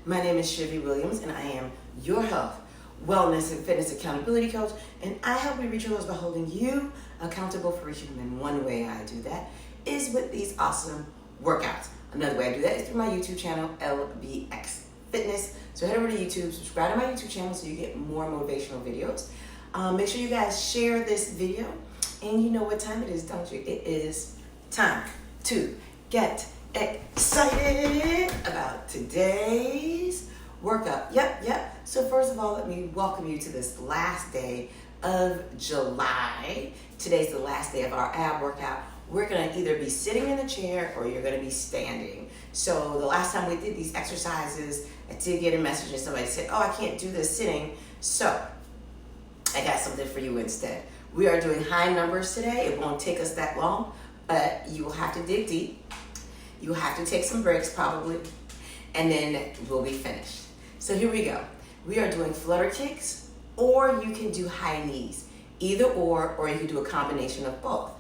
My name is Shivy Williams, and I am your health, wellness, and fitness accountability coach, and I help you reach your goals by holding you accountable for reaching them. And one way I do that is with these awesome workouts. Another way I do that is through my YouTube channel, LBX Fitness. So head over to YouTube, subscribe to my YouTube channel so you get more motivational videos. Make sure you guys share this video, and you know what time it is, don't you? It is time to get excited about today's workout. Yep. So first of all, let me welcome you to this last day of July. Today's the last day of our ab workout. We're gonna either be sitting in a chair or you're gonna be standing. So the last time we did these exercises, I did get a message and somebody said, oh, I can't do this sitting. So I got something for you instead. We are doing high numbers today. It won't take us that long, but you will have to dig deep. You will have to take some breaks probably, and then we'll be finished. So here we go. We are doing flutter kicks, or you can do high knees. Either or you can do a combination of both.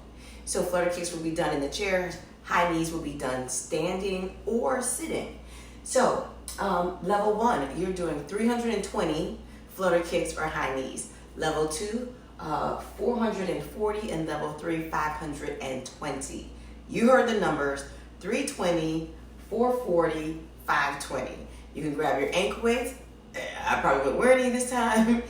So flutter kicks will be done in the chair, high knees will be done standing or sitting. So level 1, you're doing 320 flutter kicks or high knees. Level 2, 440, and level 3, 520. You heard the numbers, 320, 440, 520. You can grab your ankle weights. I probably wouldn't wear any this time,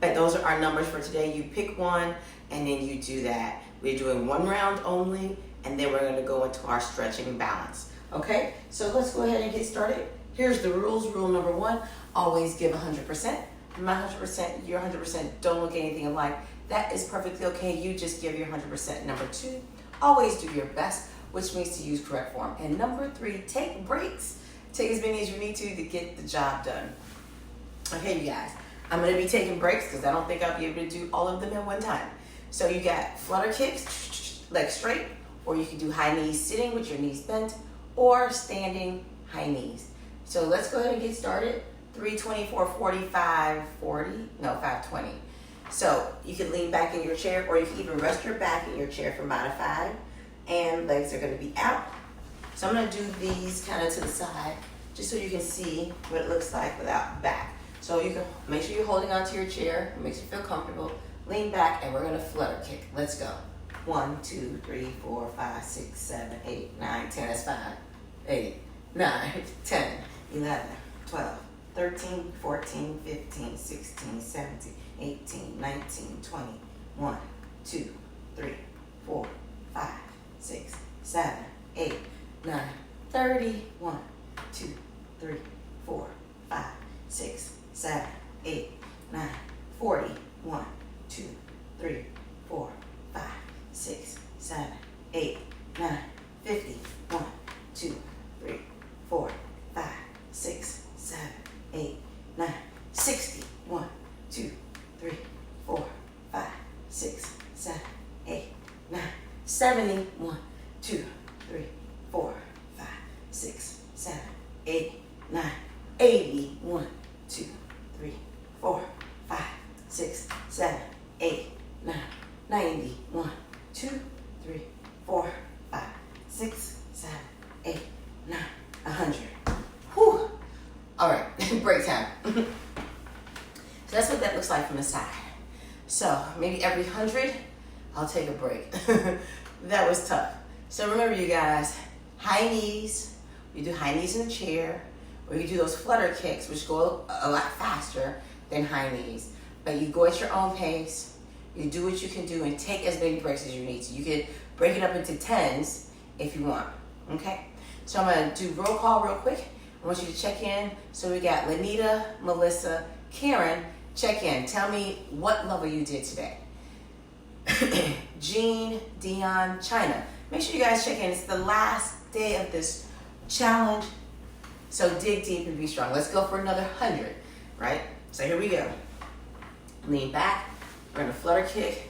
but those are our numbers for today. You pick one and then you do that. We're doing one round only, and then we're gonna go into our stretching balance. Okay, so let's go ahead and get started. Here's the rules. Rule number 1, always give 100%. My 100%, your 100%, don't look anything alike. That is perfectly okay. You just give your 100%. Number 2, always do your best, which means to use correct form. And number 3, take breaks. Take as many as you need to get the job done. Okay, you guys, I'm gonna be taking breaks because I don't think I'll be able to do all of them at one time. So you got flutter kicks, legs straight, or you can do high knees sitting with your knees bent, or standing high knees. So let's go ahead and get started. 320, 440, 520. So you can lean back in your chair, or you can even rest your back in your chair for about a 5, and legs are gonna be out. So I'm gonna do these kind of to the side, just so you can see what it looks like without back. So you can make sure you're holding onto your chair, it makes you feel comfortable. Lean back, and we're gonna flutter kick. Let's go. 1, 2, 3, 4, 5, 6, 7, 8, 9, 10. That's 5, 8, 9, 10, 11, 12, 13, 14, 15, 16, 17, 18, 19, 20, 1, 2, 3, 4, 5, 6, 7, 8, 9, 30, 1, 2, 3, 4, 5, 6, 7, 8, 9, 40, 1, 2, 3, 4, 5, 6, 7, 8, 9, 50, 1, 2, 3, 4, 5, 6, 7, 8, 9, 60, 1, 2, 3, 4, 5, 6, 7, 8, 9, 70, 1, 2, 3, 4, 5, 6, 7, 8, 9, 80, 1, 2, 3, 4, 5, 6, 7, 8, 9, 90, 1, 2, 3, 4, 5, 6, 7, 8, 9, 100. Whew. All right, break time. So that's what that looks like from the side. So maybe every 100, I'll take a break. That was tough. So remember, you guys, high knees. You do high knees in a chair, or you do those flutter kicks, which go a lot faster than high knees. But you go at your own pace. You do what you can do and take as many breaks as you need to. You can break it up into 10s if you want, okay? So I'm gonna do roll call real quick. I want you to check in. So we got Lanita, Melissa, Karen, check in. Tell me what level you did today. Jean, Dion, China. Make sure you guys check in. It's the last day of this challenge. So dig deep and be strong. Let's go for another 100, right? So here we go. Lean back. We're gonna flutter kick.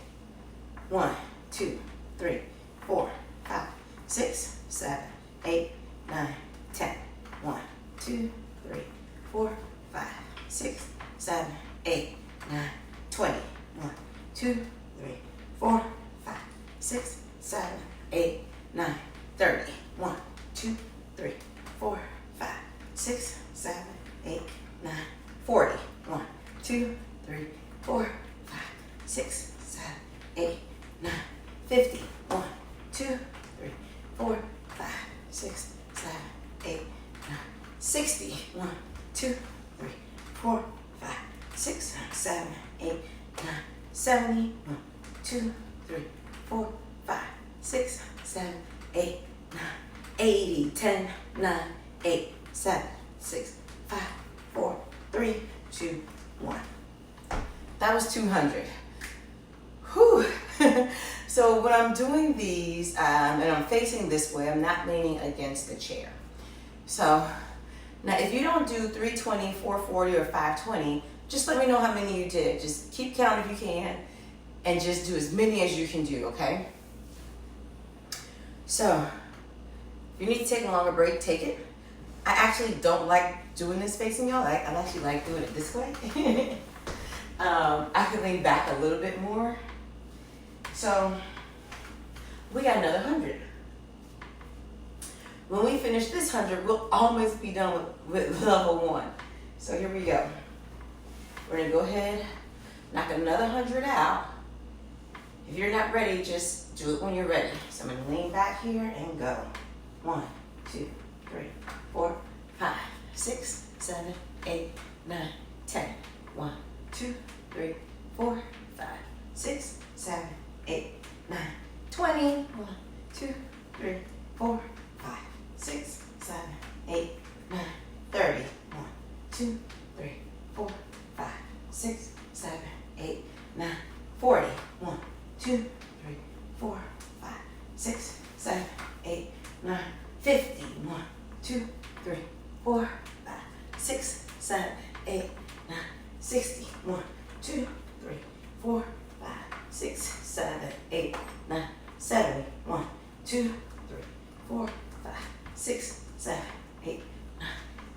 1, 2, 3, 4, 5, 6, 7, 8, 9, 10. 1, 2, 3, 4, 5, 6, 7, 8, 9, 20. 1, 2, 3, 4, 5, 6, 7, 8, 9, 30. 1, 2, 3, 4, 5, 6, 7, 8, 40. 1, 2, 3, 4, 5, 6, 7, 8, 9, 50. 1, 2, 3, 4, 5, 6, 7, 8, 9, 60. 1, 2, 3, 4, 5, 6, 7, 8, 9, 70. 1, 2, 3, 4, 5, 6, 7, 8, 9, 80. 10, 9, 8, 7, 6, 5, 4, 3, 2, 1. That was 200. Whew. So when I'm doing these and I'm facing this way, I'm not leaning against the chair. So now if you don't do 320, 440, or 520, just let me know how many you did. Just keep count if you can and just do as many as you can do, okay? So if you need to take a longer break, take it. I actually don't like doing this facing y'all. I actually like doing it this way. I can lean back a little bit more. So we got another 100. When we finish this 100, we'll almost be done with level 1. So here we go. We're gonna go ahead, knock another 100 out. If you're not ready, just do it when you're ready. So I'm gonna lean back here and go. 1, 2, 3, 4, 5, 6, 7, 8, 9, 10. 1, 2, 3, 4, 5, 6, 7, 8, 9, 20. 1, 2, 3, 4, 5, 6, 7, 8, 9, 30. 1, 2, 3, 4, 5, 6, 7, 8, 9, 40. 1, 2, 3, 4, 5, 6, 7, 8, 9, 50. 1, 2, 3, 4, 5, 6, 7, 8, 9, 60. 1, 2, 3, 4, 5, 6, 7, 8, 9, 70. 1, 2, 3, 4, 5, 6, 7, 8, 9,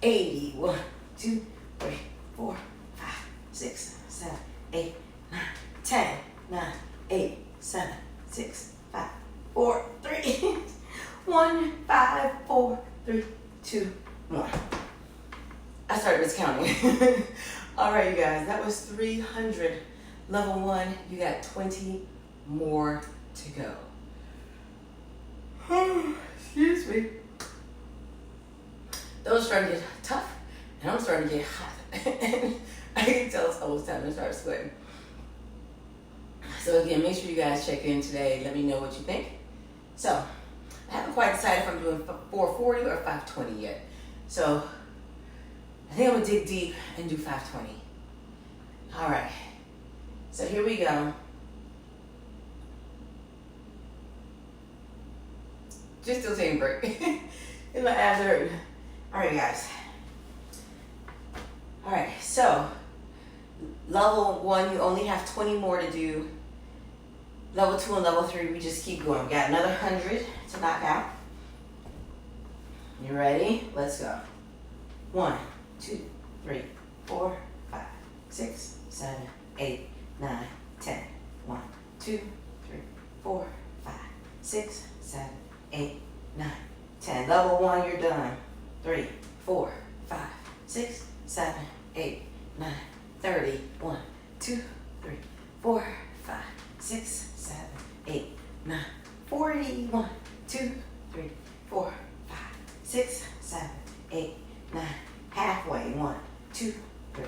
80. 1, 2, 3, 4, 5, 6, 7, 8, 9, 10. 9, 8, 7, 6, 5, 4, 3, 1, 5, 4, 3, 2, 1. I started miscounting. All right, you guys, that was 300. Level 1, you got 20 more to go. Excuse me. Those starting to get tough, and I'm starting to get hot. I can tell it's almost time to start sweating. So again, make sure you guys check in today. Let me know what you think. So I haven't quite decided if I'm doing 440 or 520 yet. So I think I'm gonna dig deep and do 520. All right, so here we go. Just still taking a break. And my abs hurt. All right, guys. All right, so level 1, you only have 20 more to do. Level 2 and level 3, we just keep going. We got another 100 to knock out. You ready? Let's go. 1, 2, 3, 4, 5, 6, 7, 8, 9, 10. 1, 2, 3, 4, 5, 6, 7, 8, 9, 10. Level 1, you're done. 3, 4, 5, 6, 7, 8, 9, 30. 1, 2, 3, 4, 5, 6, 7, 8, 9, 40. 1, 2, 3, 4, 5, 6, 7, 8, 9. Halfway. 1, 2, 3,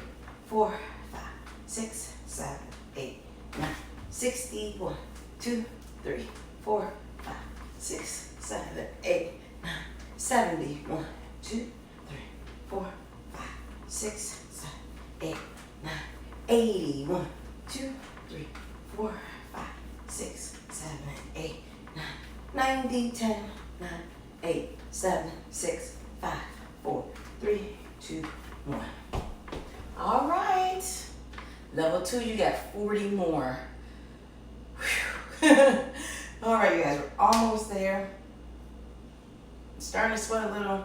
4, 5, 6, 7, 8, 9. 60. 1, 2, 3, 4, 5, 6, 7, 8, 9. 70. 1, 2, 3, 4, 5, 6, 7, 8, 9. 80. 1, 2, 3, 4, 5, 6, 7, 8, 9. 90. 10, 9, 8, 7, 6, 5, 4, 3, 2, 1. All right. Level 2, you got 40 more. All right, you guys, we're almost there. Starting to sweat a little.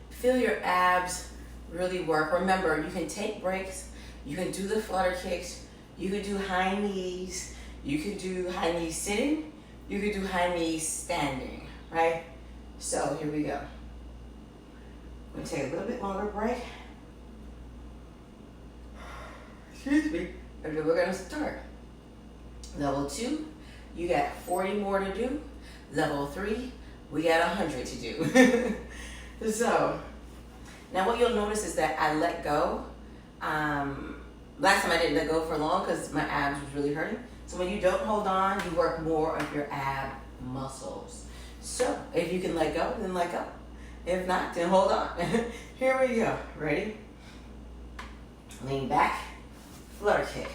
Feel your abs really work. Remember, you can take breaks. You can do the flutter kicks. You can do high knees. You can do high knees sitting. You can do high knees standing, right? So here we go. I'm gonna take a little bit longer break. excuse me, and then we're gonna start. Level 2, you got 40 more to do. Level 3, we got 100 to do. So, now what you'll notice is that I let go. Last time I didn't let go for long because my abs was really hurting. So when you don't hold on, you work more of your ab muscles. So if you can let go, then let go. If not, then hold on. Here we go. Ready? Lean back, flutter kick.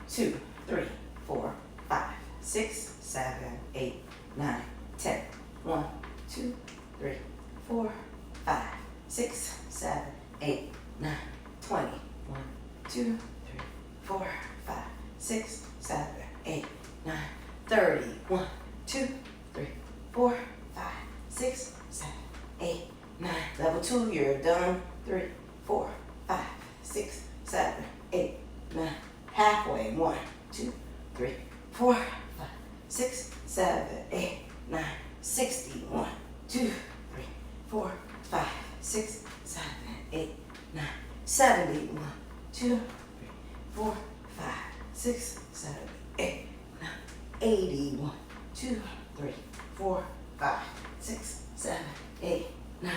2, 3, 4, 5, 6, 7, 8, 9, 10. 1, 2, 3, 4, 5, 6, 7, 8, 9, 20. 1, 2, 3, 4, 5, 6, 7, 8, 9, 30. 1, 2, 3, 4, 5, 6, 7, 8, 9. Level 2, you're done. 3, 4, 5, 6, 7, 8, 9. Halfway. 1, 2, 3, 4, 5, 6, 7, 8, 9. 60. 1, 2, 3, 4, 5, 6, 7, 8, 9. 70. 1, 2, 3, 4, 5, 6, 7, 8, 9. 80. 1, 2, 3, 4, 5, 6, 7, 8, 9.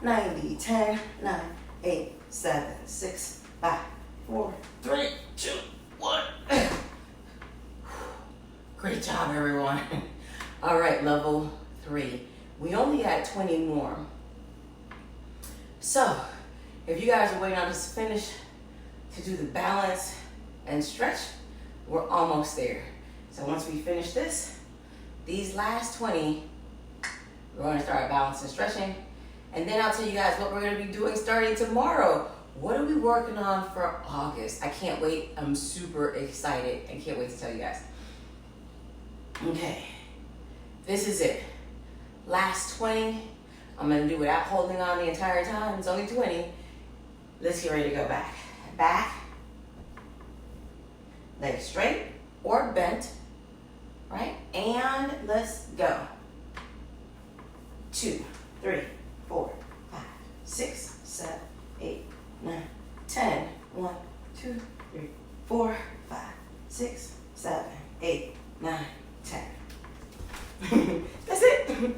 90. 10, 9, 8, 7, 6, 5, 4, 3, 2, 1. Great job, everyone. All right, level 3. We only had 20 more. So, if you guys are waiting on us to finish to do the balance and stretch, we're almost there. So once we finish this, these last 20, we're going to start balance and stretching. And then I'll tell you guys what we're going to be doing starting tomorrow. What are we working on for August? I can't wait. I'm super excited. I can't wait to tell you guys. Okay, this is it. Last 20. I'm going to do without holding on the entire time. It's only 20. Let's get ready to go back. Back, legs straight or bent, right? And let's go. 2, 3, 4, 5, 6, 7, 8, 9, 10. 1, 2, 3, 4, 5, 6, 7, 8, 9, 10. That's it.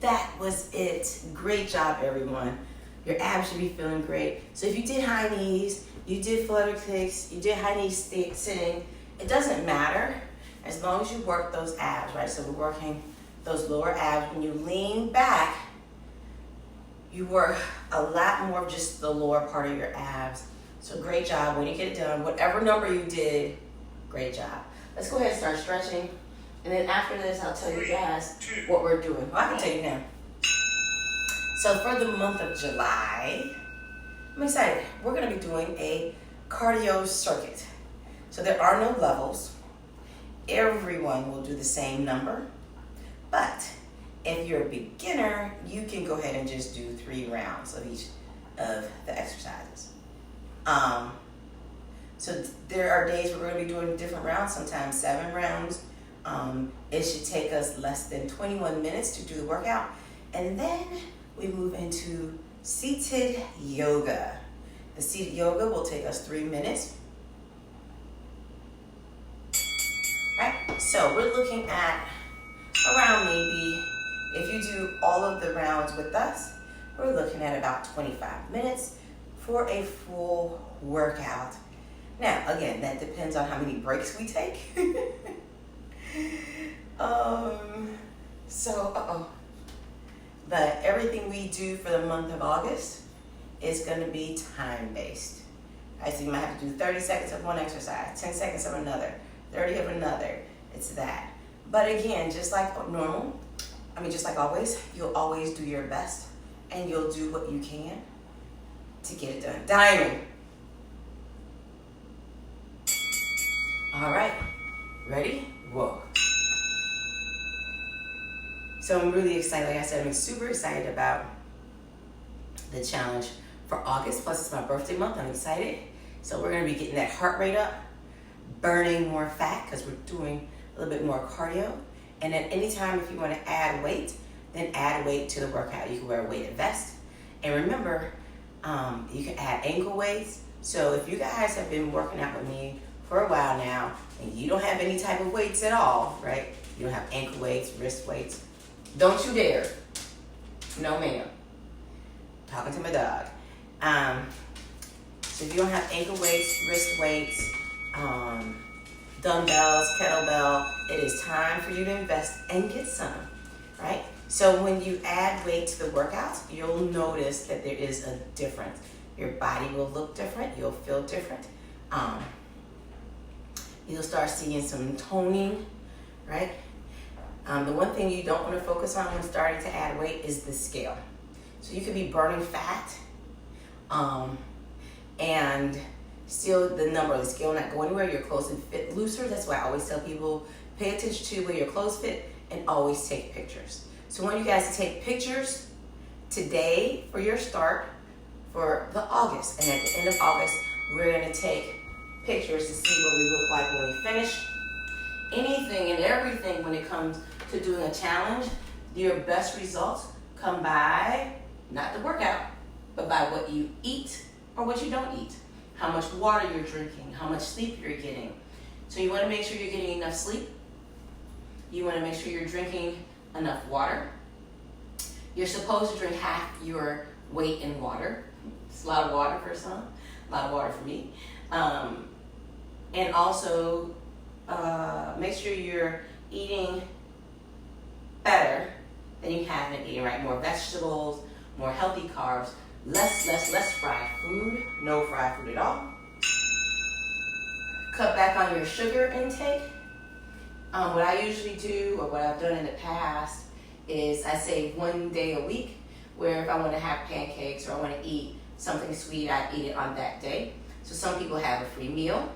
That was it. Great job, everyone. Your abs should be feeling great. So if you did high knees, you did flutter kicks, you did high knees sitting, it doesn't matter as long as you work those abs, right? So we're working those lower abs. When you lean back, you work a lot more of just the lower part of your abs. So great job. When you get it done, whatever number you did, great job. Let's go ahead and start stretching. And then after this, I'll tell you guys what we're doing. Well, I can tell you now. So for the month of July, I'm excited. We're going to be doing a cardio circuit. So there are no levels. Everyone will do the same number. But if you're a beginner, you can go ahead and just do 3 rounds of each of the exercises. So there are days where we're going to be doing different rounds, sometimes 7 rounds. It should take us less than 21 minutes to do the workout. And then we move into seated yoga. The seated yoga will take us 3 minutes. Right? So we're looking at around maybe, if you do all of the rounds with us, we're looking at about 25 minutes for a full workout. Now, again, that depends on how many breaks we take. But everything we do for the month of August is going to be time-based. Right, so you might have to do 30 seconds of one exercise, 10 seconds of another, 30 of another. It's that. But again, just like normal, just like always, you'll always do your best and you'll do what you can to get it done. Diamond. All right, ready? Whoa. So I'm really excited. Like I said, I'm super excited about the challenge for August. Plus, it's my birthday month. I'm excited. So we're going to be getting that heart rate up, burning more fat because we're doing a little bit more cardio. And at any time, if you want to add weight, then add weight to the workout. You can wear a weighted vest And remember, you can add ankle weights. So if you guys have been working out with me for a while now and you don't have any type of weights at all, right? You don't have ankle weights, wrist weights. Don't you dare. No, ma'am. Talking to my dog. So if you don't have ankle weights, wrist weights, dumbbells, kettlebell, it is time for you to invest and get some, right? So when you add weight to the workouts, you'll notice that there is a difference. Your body will look different. You'll feel different. You'll start seeing some toning, right? The one thing you don't want to focus on when starting to add weight is the scale. So you could be burning fat and still the number of the scale not go anywhere. Your clothes would fit looser. That's why I always tell people, pay attention to where your clothes fit and always take pictures. So I want you guys to take pictures today for your start for the August. And at the end of August, we're going to take pictures to see what we look like when we finish. Anything and everything when it comes to doing a challenge, your best results come by not the workout, but by what you eat or what you don't eat. How much water you're drinking, how much sleep you're getting. So you want to make sure you're getting enough sleep. You want to make sure you're drinking enough water. You're supposed to drink half your weight in water. It's a lot of water for some, a lot of water for me. And also make sure you're eating better than you have been eating, right? More vegetables, more healthy carbs, less fried food, no fried food at all. Cut back on your sugar intake. What I usually do, or what I've done in the past, is I say 1 day a week, where if I want to have pancakes or I want to eat something sweet, I eat it on that day. So some people have a free meal,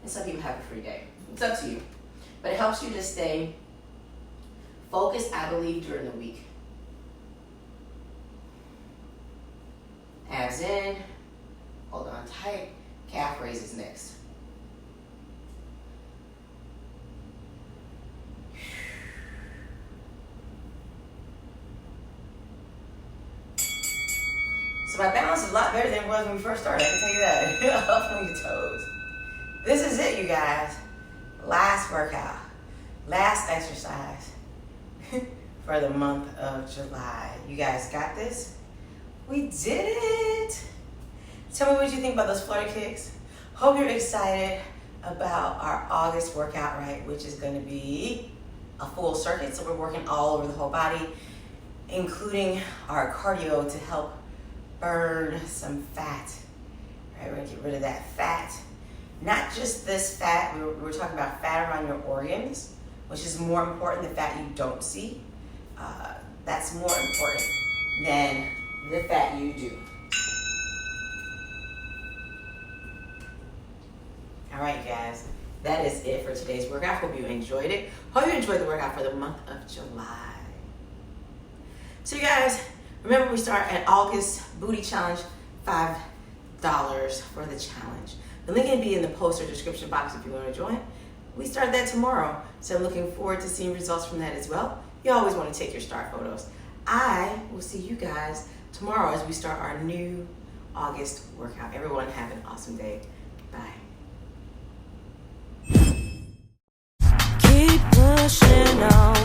and some people have a free day. It's up to you. But it helps you to stay focused, I believe, during the week. Abs in, hold on tight, calf raises next. So my balance is a lot better than it was when we first started, I can tell you that. Up on your toes. This is it, you guys. Last workout, last exercise for the month of July. You guys got this? We did it! Tell me what you think about those Flutter kicks. Hope you're excited about our August workout, right? Which is gonna be a full circuit. So we're working all over the whole body, including our cardio to help burn some fat, right? We're gonna get rid of that fat. Not just this fat, we're talking about fat around your organs, which is more important, the fat you don't see. That's more important than the fat you do. All right, guys, that is it for today's workout. Hope you enjoyed it. Hope you enjoyed the workout for the month of July. So you guys, remember we start at August Booty Challenge, $5 for the challenge. The link will be in the post or description box if you want to join. We start that tomorrow, so I'm looking forward to seeing results from that as well. You always want to take your start photos. I will see you guys tomorrow as we start our new August workout. Everyone have an awesome day. Bye. Keep pushing on.